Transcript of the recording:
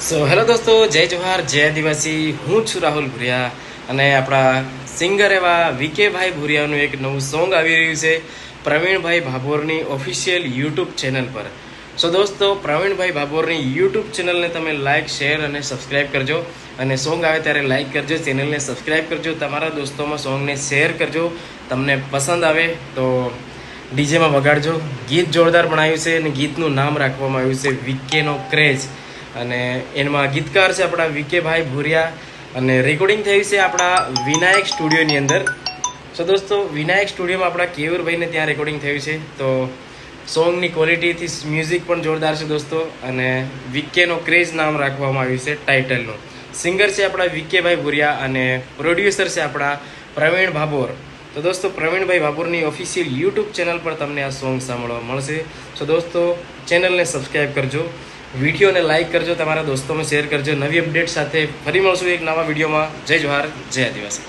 So hello દોસ્તો, જય જોહાર, જય આદિવાસી. હું છું રાહુલ ભુરિયા અને આપણા સિંગર એવા વિકેભાઈ ભુરિયાનું એક નવું સોંગ આવી રહ્યું છે પ્રવીણભાઈ ભાભોરની ઓફિશિયલ યુટ્યુબ ચેનલ પર. સો દોસ્તો, પ્રવીણભાઈ ભાભોરની યુટ્યુબ ચેનલને તમે લાઇક, શેર અને સબસ્ક્રાઈબ કરજો. અને સોંગ આવે ત્યારે લાઇક કરજો, ચેનલને સબસ્ક્રાઈબ કરજો, તમારા દોસ્તોમાં સોંગને શેર કરજો. તમને પસંદ આવે તો ડીજેમાં વગાડજો. ગીત જોરદાર બનાવ્યું છે અને ગીતનું નામ રાખવામાં આવ્યું છે વિકેનો ક્રેઝ. અને એમાં ગીતકાર છે આપણા વિકેભાઈ ભુરિયા અને રેકોર્ડિંગ થયું છે આપણા વિનાયક સ્ટુડિયોની અંદર. સો દોસ્તો, વિનાયક સ્ટુડિયોમાં આપણા કેયુરભાઈને ત્યાં રેકોર્ડિંગ થયું છે. તો સોંગની ક્વોલિટીથી મ્યુઝિક પણ જોરદાર છે દોસ્તો. અને વિકેનો ક્રેઝ નામ રાખવામાં આવ્યું છે ટાઇટલનું. સિંગર છે આપણા વિકેભાઈ ભુરિયા અને પ્રોડ્યુસર છે આપણા પ્રવીણ ભાભોર. તો દોસ્તો, પ્રવીણભાઈ ભાભોરની ઓફિશિયલ યુટ્યુબ ચેનલ પર તમને આ સોંગ સાંભળવા મળશે. સો દોસ્તો, ચેનલને સબસ્ક્રાઈબ કરજો, વિડીયોને લાઇક કરજો, તમારા દોસ્તોમાં શેર કરજો. નવી અપડેટ સાથે ફરી મળશું એક નવા વિડીયોમાં. જય જોહાર, જય આદિવાસી.